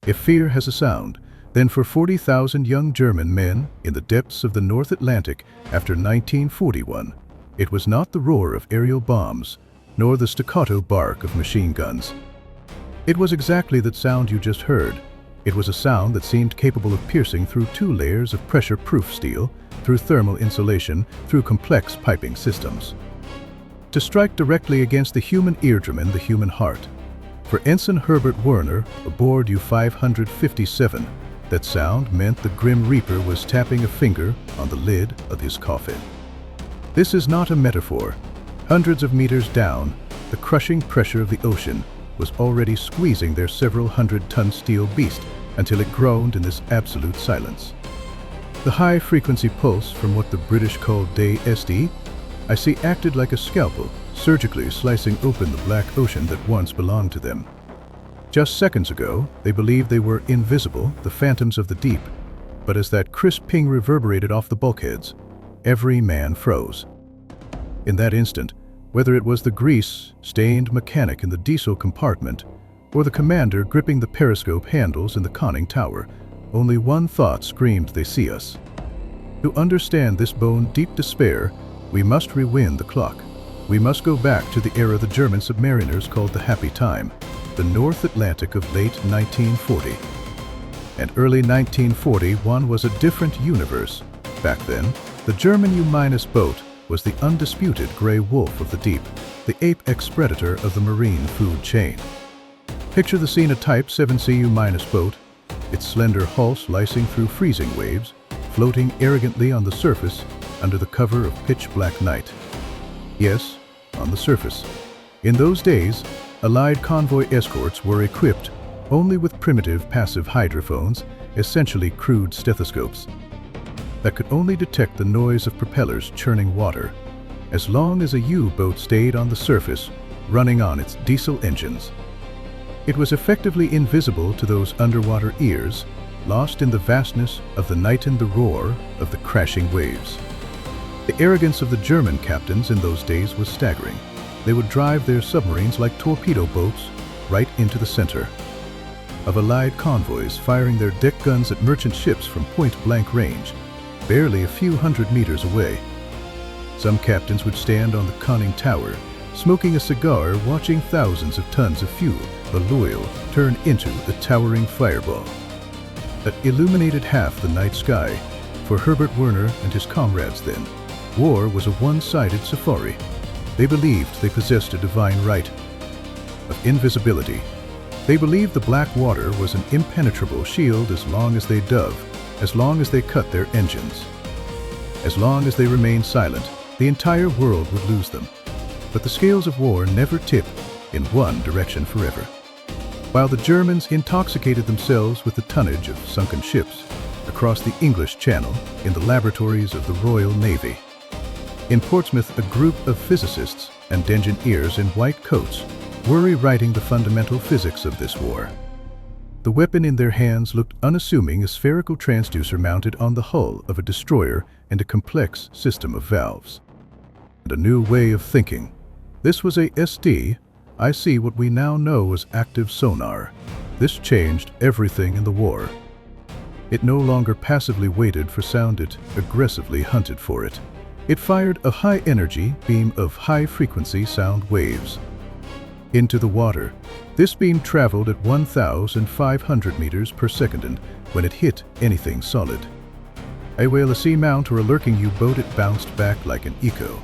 If fear has a sound, then for 40,000 young German men in the depths of the North Atlantic after 1941, it was not the roar of aerial bombs, nor the staccato bark of machine guns. It was exactly that sound you just heard. It was a sound that seemed capable of piercing through 2 layers of pressure-proof steel, through thermal insulation, through complex piping systems. To strike directly against the human eardrum and the human heart. For Ensign Herbert Werner, aboard U-557, that sound meant the Grim Reaper was tapping a finger on the lid of his coffin. This is not a metaphor. Hundreds of meters down, the crushing pressure of the ocean was already squeezing their several hundred-ton steel beast until it groaned in this absolute silence. The high-frequency pulse from what the British called WWII, I see, acted like a scalpel, surgically slicing open the black ocean that once belonged to them. Just seconds ago, they believed they were invisible, the phantoms of the deep, but as that crisp ping reverberated off the bulkheads, every man froze. In that instant, whether it was the grease-stained mechanic in the diesel compartment or the commander gripping the periscope handles in the conning tower, only one thought screamed, "They see us." To understand this bone-deep despair, we must rewind the clock. We must go back to the era the German submariners called the Happy Time, the North Atlantic of late 1940. And early 1941 was a different universe. Back then, the German U- boat was the undisputed gray wolf of the deep, the apex predator of the marine food chain. Picture the scene: a Type 7C U- boat, its slender hull slicing through freezing waves, floating arrogantly on the surface under the cover of pitch-black night. Yes, on the surface. In those days, Allied convoy escorts were equipped only with primitive passive hydrophones, essentially crude stethoscopes, that could only detect the noise of propellers churning water, as long as a U-boat stayed on the surface, running on its diesel engines. It was effectively invisible to those underwater ears, lost in the vastness of the night and the roar of the crashing waves. The arrogance of the German captains in those days was staggering. They would drive their submarines like torpedo boats right into the center of Allied convoys, firing their deck guns at merchant ships from point-blank range, barely a few hundred meters away. Some captains would stand on the conning tower, smoking a cigar, watching thousands of tons of fuel, the Loyal, turn into a towering fireball that illuminated half the night sky. For Herbert Werner and his comrades then, war was a one-sided safari. They believed they possessed a divine right of invisibility. They believed the black water was an impenetrable shield as long as they dove, as long as they cut their engines. As long as they remained silent, the entire world would lose them. But the scales of war never tip in one direction forever. While the Germans intoxicated themselves with the tonnage of sunken ships across the English Channel in the laboratories of the Royal Navy, in Portsmouth, a group of physicists and engineers in white coats were rewriting the fundamental physics of this war. The weapon in their hands looked unassuming, a spherical transducer mounted on the hull of a destroyer and a complex system of valves. And a new way of thinking. This was ASD. I see what we now know as active sonar. This changed everything in the war. It no longer passively waited for sound, it aggressively hunted for it. It fired a high-energy beam of high-frequency sound waves into the water. This beam traveled at 1,500 meters per second, and when it hit anything solid, a whale, a seamount, or a lurking U-boat, it bounced back like an echo.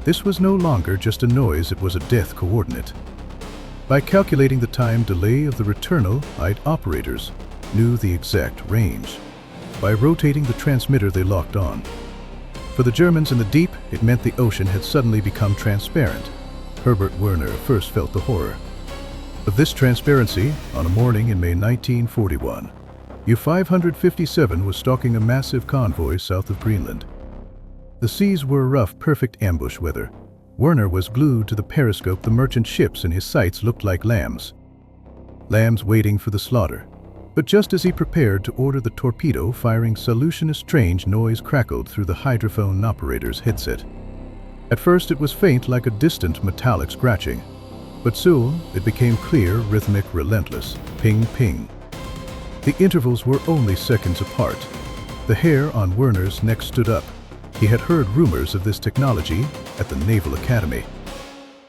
This was no longer just a noise, it was a death coordinate. By calculating the time delay of the returnal, Allied operators knew the exact range. By rotating the transmitter, they locked on. For the Germans in the deep, it meant the ocean had suddenly become transparent. Herbert Werner first felt the horror of this transparency on a morning in May 1941. U-557 was stalking a massive convoy south of Greenland. The seas were rough, perfect ambush weather. Werner was glued to the periscope. The merchant ships in his sights looked like lambs. Lambs waiting for the slaughter. But just as he prepared to order the torpedo firing solution, a strange noise crackled through the hydrophone operator's headset. At first it was faint, like a distant metallic scratching. But soon it became clear, rhythmic, relentless. Ping, ping. The intervals were only seconds apart. The hair on Werner's neck stood up. He had heard rumors of this technology at the Naval Academy.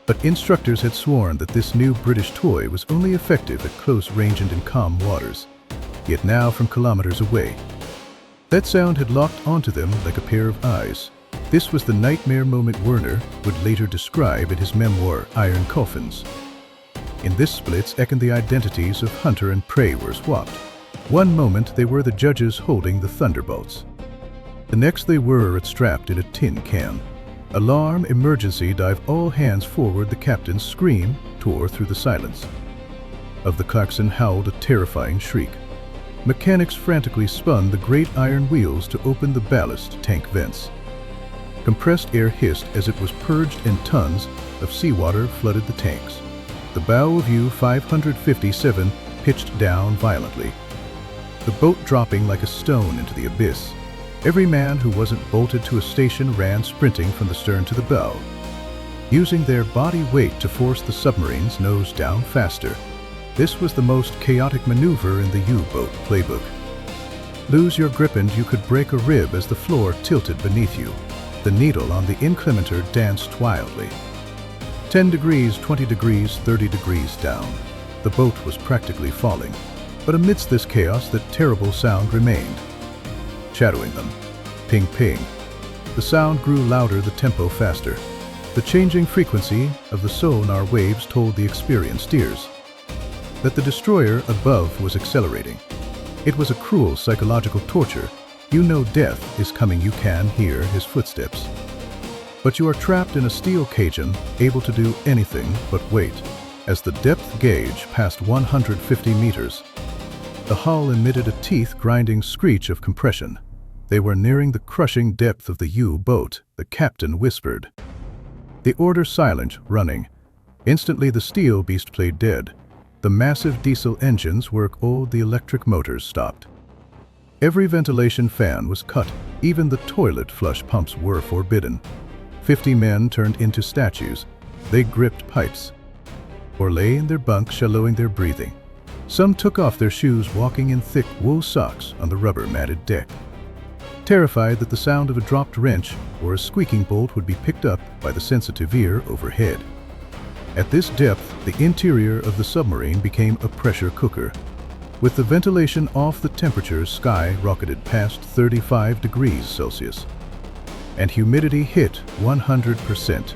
But instructors had sworn that this new British toy was only effective at close range and in calm waters. Yet now, from kilometers away, that sound had locked onto them like a pair of eyes. This was the nightmare moment Werner would later describe in his memoir, Iron Coffins. In this split-second, the identities of hunter and prey were swapped. One moment they were the judges holding the thunderbolts. The next they were strapped in a tin can. Alarm, emergency, dive, all hands forward. The captain's scream tore through the silence. Of the coxswain howled a terrifying shriek. Mechanics frantically spun the great iron wheels to open the ballast tank vents. Compressed air hissed as it was purged, and tons of seawater flooded the tanks. The bow of U-557 pitched down violently, the boat dropping like a stone into the abyss. Every man who wasn't bolted to a station ran sprinting from the stern to the bow, using their body weight to force the submarine's nose down faster. This was the most chaotic maneuver in the U-boat playbook. Lose your grip and you could break a rib as the floor tilted beneath you. The needle on the incrementor danced wildly. 10 degrees, 20 degrees, 30 degrees down. The boat was practically falling. But amidst this chaos, that terrible sound remained, shadowing them. Ping, ping. The sound grew louder, the tempo faster. The changing frequency of the sonar waves told the experienced ears that the destroyer above was accelerating. It was a cruel psychological torture. You know death is coming, you can hear his footsteps. But you are trapped in a steel cage, able to do anything but wait. As the depth gauge passed 150 meters, the hull emitted a teeth-grinding screech of compression. They were nearing the crushing depth of the U-boat, the captain whispered. The order silent, running. Instantly the steel beast played dead. The massive diesel engines work old, the electric motors stopped. Every ventilation fan was cut, even the toilet flush pumps were forbidden. 50 men turned into statues. They gripped pipes, or lay in their bunks, shallowing their breathing. Some took off their shoes, walking in thick wool socks on the rubber-matted deck, terrified that the sound of a dropped wrench or a squeaking bolt would be picked up by the sensitive ear overhead. At this depth, the interior of the submarine became a pressure cooker. With the ventilation off, the temperature skyrocketed past 35 degrees Celsius, and humidity hit 100%.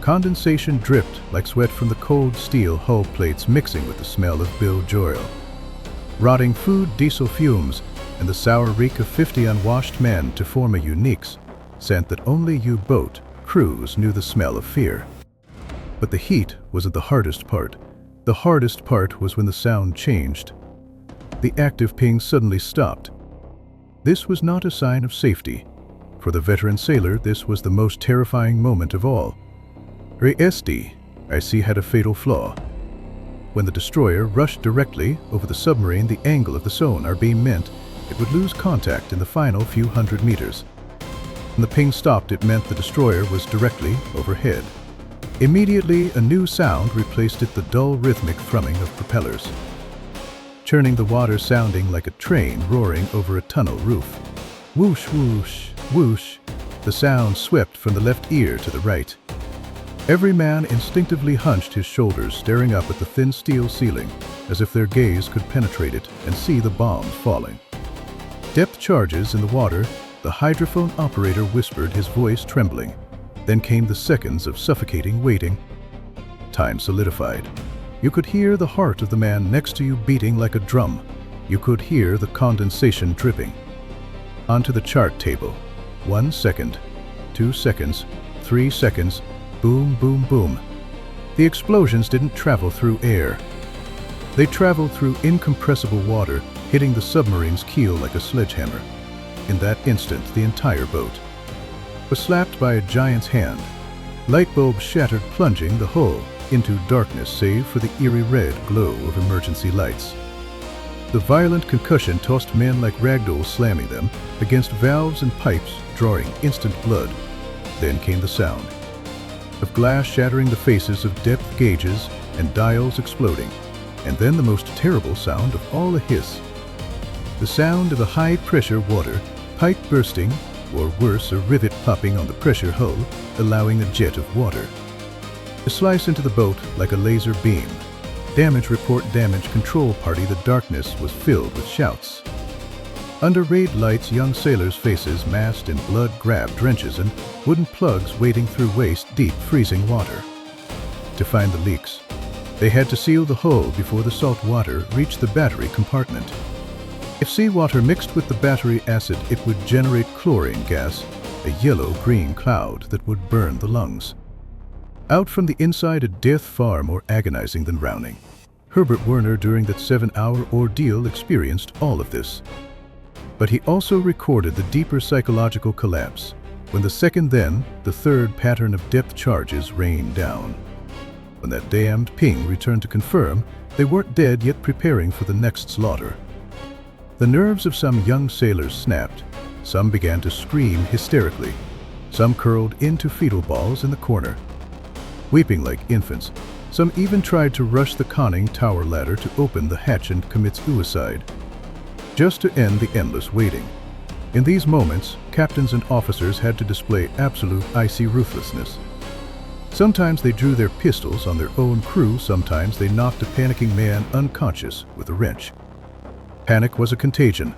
Condensation dripped like sweat from the cold steel hull plates, mixing with the smell of bilge oil, rotting food, diesel fumes, and the sour reek of 50 unwashed men to form a unique scent that only U-boat crews knew the smell of fear. But the heat wasn't the hardest part. The hardest part was when the sound changed. The active ping suddenly stopped. This was not a sign of safety. For the veteran sailor, this was the most terrifying moment of all. ASDIC had a fatal flaw. When the destroyer rushed directly over the submarine, the angle of the sonar beam meant it would lose contact in the final few hundred meters. When the ping stopped, it meant the destroyer was directly overhead. Immediately, a new sound replaced it, the dull rhythmic thrumming of propellers, churning the water, sounding like a train roaring over a tunnel roof. Whoosh, whoosh, whoosh. The sound swept from the left ear to the right. Every man instinctively hunched his shoulders, staring up at the thin steel ceiling, as if their gaze could penetrate it and see the bombs falling. Depth charges in the water, the hydrophone operator whispered, his voice trembling. Then came the seconds of suffocating waiting. Time solidified. You could hear the heart of the man next to you beating like a drum. You could hear the condensation dripping onto the chart table. 1 second, 2 seconds, 3 seconds, boom, boom, boom. The explosions didn't travel through air. They traveled through incompressible water, hitting the submarine's keel like a sledgehammer. In that instant, the entire boat was slapped by a giant's hand. Light bulbs shattered, plunging the hull into darkness save for the eerie red glow of emergency lights. The violent concussion tossed men like ragdolls, slamming them against valves and pipes, drawing instant blood. Then came the sound of glass shattering, the faces of depth gauges and dials exploding, and then the most terrible sound of all, a hiss. The sound of a high-pressure water pipe bursting, or worse, a rivet popping on the pressure hull, allowing a jet of water to slice into the boat like a laser beam. Damage report, damage control party. The darkness was filled with shouts. Under raid lights, young sailors' faces masked in blood-grabbed drenches and wooden plugs wading through waist-deep freezing water. To find the leaks, they had to seal the hull before the salt water reached the battery compartment. If seawater mixed with the battery acid, it would generate chlorine gas, a yellow-green cloud that would burn the lungs. Out from the inside, a death far more agonizing than drowning. Herbert Werner, during that 7-hour ordeal, experienced all of this. But he also recorded the deeper psychological collapse, when the second, then the third pattern of depth charges rained down. When that damned ping returned to confirm they weren't dead yet preparing for the next slaughter. The nerves of some young sailors snapped. Some began to scream hysterically. Some curled into fetal balls in the corner, weeping like infants. Some even tried to rush the conning tower ladder to open the hatch and commit suicide, just to end the endless waiting. In these moments, captains and officers had to display absolute icy ruthlessness. Sometimes they drew their pistols on their own crew, sometimes they knocked a panicking man unconscious with a wrench. Panic was a contagion.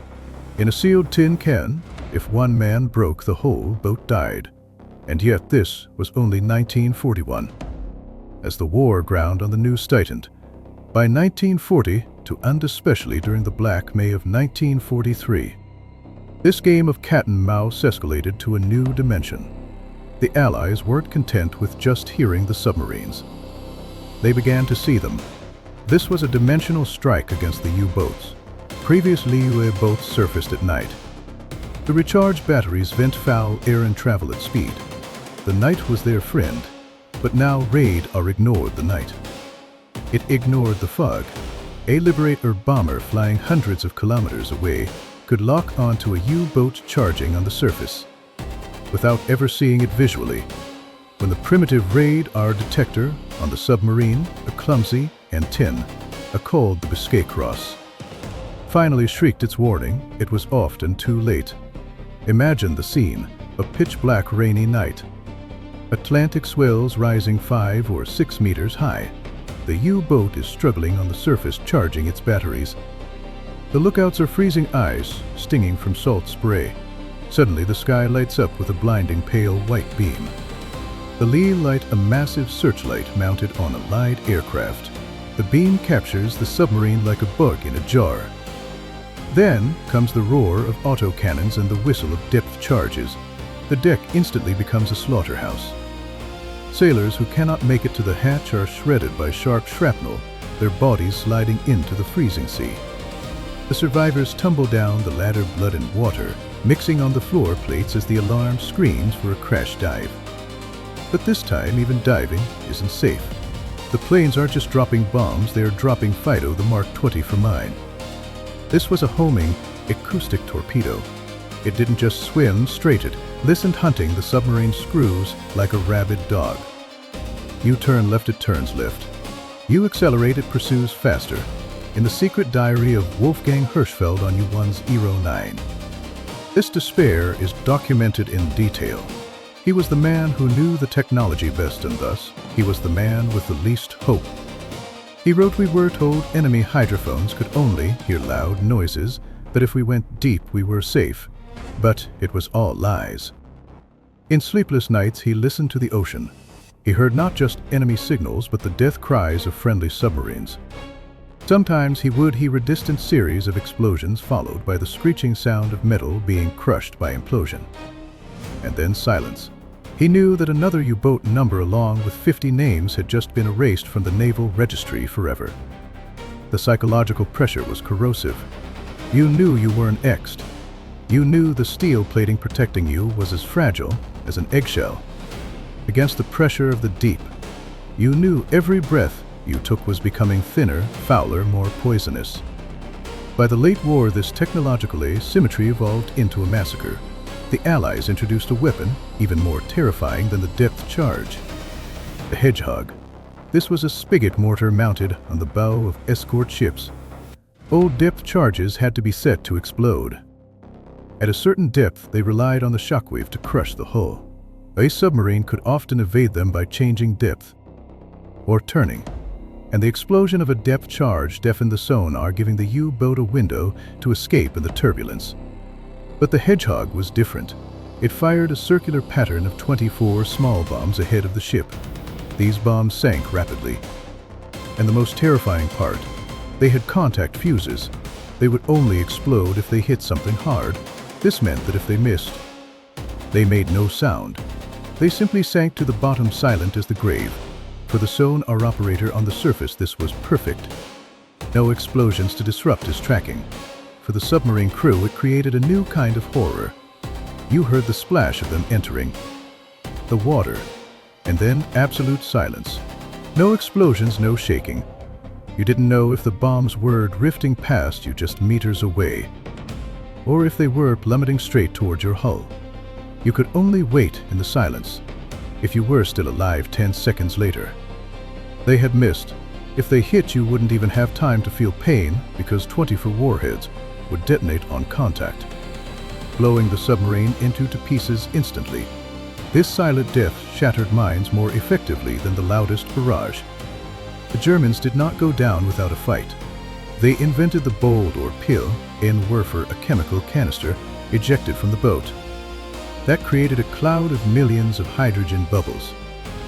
In a sealed tin can, if one man broke, the whole boat died. And yet this was only 1941. As the war ground on the news tightened, by 1940 and especially during the Black May of 1943, this game of cat and mouse escalated to a new dimension. The Allies weren't content with just hearing the submarines. They began to see them. This was a dimensional strike against the U-boats. Previously, WWII boats surfaced at night. The recharged batteries vent foul air and travel at speed. The night was their friend, but now radar ignored the night. It ignored the fog. A Liberator bomber flying hundreds of kilometers away could lock onto a U-boat charging on the surface, without ever seeing it visually. When the primitive radar detector on the submarine, a clumsy antenna, called the Biscay Cross, finally shrieked its warning, it was often too late. Imagine the scene: a pitch-black rainy night. Atlantic swells rising 5 or 6 meters high. The U-boat is struggling on the surface, charging its batteries. The lookouts are freezing ice, stinging from salt spray. Suddenly the sky lights up with a blinding pale white beam. The lee light, a massive searchlight mounted on a light aircraft. The beam captures the submarine like a bug in a jar. Then comes the roar of autocannons and the whistle of depth charges. The deck instantly becomes a slaughterhouse. Sailors who cannot make it to the hatch are shredded by sharp shrapnel, their bodies sliding into the freezing sea. The survivors tumble down the ladder, blood and water mixing on the floor plates as the alarm screams for a crash dive. But this time, even diving isn't safe. The planes aren't just dropping bombs, they are dropping Fido, the Mark 20 for mine. This was a homing, acoustic torpedo. It didn't just swim straight, it listened, hunting the submarine screws like a rabid dog. You turn left, it turns left. You accelerate, it pursues faster. In the secret diary of Wolfgang Hirschfeld on U-1's Eero 9. This despair is documented in detail. He was the man who knew the technology best, and thus, he was the man with the least hope. He wrote, "We were told enemy hydrophones could only hear loud noises, that if we went deep we were safe. But it was all lies." In sleepless nights he listened to the ocean. He heard not just enemy signals but the death cries of friendly submarines. Sometimes he would hear a distant series of explosions followed by the screeching sound of metal being crushed by implosion. And then silence. He knew that another U-boat number along with 50 names had just been erased from the naval registry forever. The psychological pressure was corrosive. You knew you weren't X'd. You knew the steel plating protecting you was as fragile as an eggshell. Against the pressure of the deep, you knew every breath you took was becoming thinner, fouler, more poisonous. By the late war, this technological asymmetry evolved into a massacre. The Allies introduced a weapon even more terrifying than the depth charge: the Hedgehog. This was a spigot mortar mounted on the bow of escort ships. Old depth charges had to be set to explode. At a certain depth, they relied on the shockwave to crush the hull. A submarine could often evade them by changing depth or turning, and the explosion of a depth charge deafened the sonar, giving the U-boat a window to escape in the turbulence. But the Hedgehog was different. It fired a circular pattern of 24 small bombs ahead of the ship. These bombs sank rapidly. And the most terrifying part, they had contact fuses. They would only explode if they hit something hard. This meant that if they missed, they made no sound. They simply sank to the bottom, silent as the grave. For the sonar operator on the surface, this was perfect. No explosions to disrupt his tracking. For the submarine crew, it created a new kind of horror. You heard the splash of them entering the water, and then absolute silence. No explosions, no shaking. You didn't know if the bombs were drifting past you just meters away, or if they were plummeting straight towards your hull. You could only wait in the silence if you were still alive 10 seconds later. They had missed. If they hit, you wouldn't even have time to feel pain because 24 warheads would detonate on contact, blowing the submarine into pieces instantly. This silent death shattered minds more effectively than the loudest barrage. The Germans did not go down without a fight. They invented the bold or pill, in Werfer, a chemical canister ejected from the boat. That created a cloud of millions of hydrogen bubbles.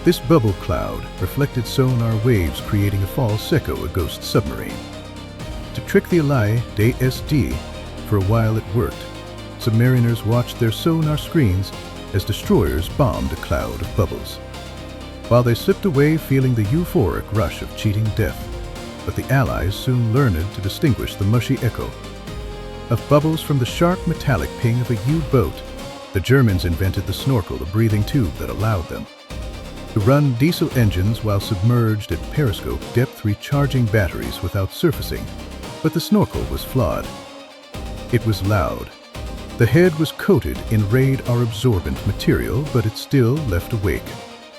This bubble cloud reflected sonar waves, creating a false echo, a ghost submarine. To trick the ASDIC, for a while it worked. Submariners watched their sonar screens as destroyers bombed a cloud of bubbles, while they slipped away feeling the euphoric rush of cheating death. But the Allies soon learned to distinguish the mushy echo of bubbles from the sharp metallic ping of a U-boat. The Germans invented the snorkel, a breathing tube that allowed them to run diesel engines while submerged at periscope depth, recharging batteries without surfacing. But the snorkel was flawed. It was loud. The head was coated in radar-absorbent material, but it still left a wake,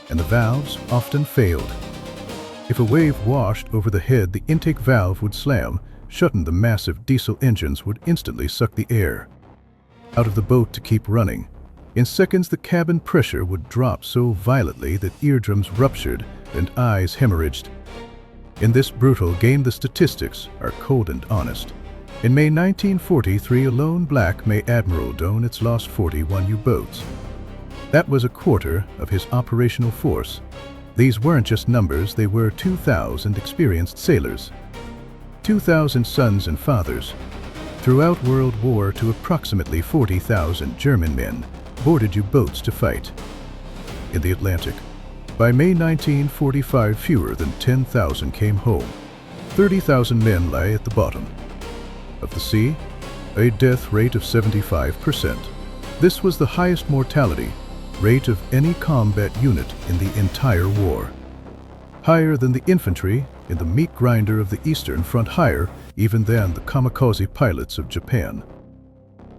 and the valves often failed. If a wave washed over the head, the intake valve would slam shut and the massive diesel engines would instantly suck the air out of the boat to keep running. In seconds, the cabin pressure would drop so violently that eardrums ruptured and eyes hemorrhaged. In this brutal game, the statistics are cold and honest. In May 1943 alone, Black May Admiral Donitz lost 41 U-boats. That was a quarter of his operational force. These weren't just numbers, they were 2,000 experienced sailors, 2,000 sons and fathers. Throughout World War II, approximately 40,000 German men boarded U-boats to fight in the Atlantic. By May 1945, fewer than 10,000 came home. 30,000 men lay at the bottom of the sea, a death rate of 75%. This was the highest mortality rate of any combat unit in the entire war. Higher than the infantry in the meat grinder of the Eastern Front, higher even than the kamikaze pilots of Japan.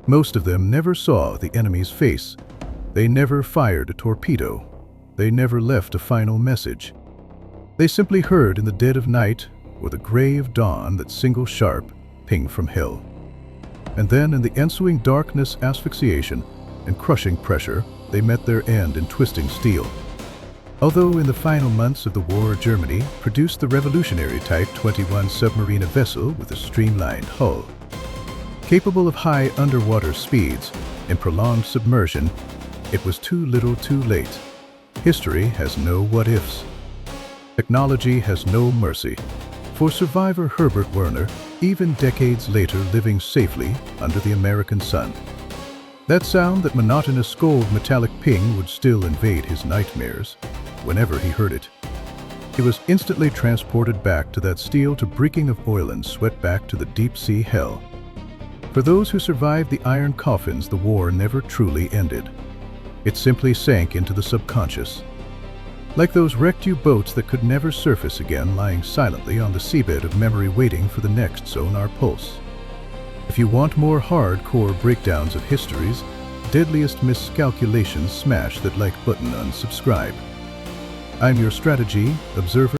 Most of them never saw the enemy's face. They never fired a torpedo. They never left a final message. They simply heard in the dead of night or the gray of dawn that single sharp ping from hell. And then in the ensuing darkness, asphyxiation, and crushing pressure, they met their end in twisting steel. Although in the final months of the war, Germany produced the revolutionary Type 21 submarine, a vessel with a streamlined hull, capable of high underwater speeds and prolonged submersion, it was too little too late. History has no what-ifs. Technology has no mercy. For survivor Herbert Werner, even decades later, living safely under the American sun, that sound, that monotonous cold metallic ping, would still invade his nightmares whenever he heard it. He was instantly transported back to that steel, to breaking of oil and sweat, back to the deep-sea hell. For those who survived the iron coffins, the war never truly ended. It simply sank into the subconscious, like those wrecked U-boats that could never surface again, lying silently on the seabed of memory, waiting for the next sonar pulse. If you want more hardcore breakdowns of history's deadliest miscalculations, smash that like button, unsubscribe. I'm your strategy observer.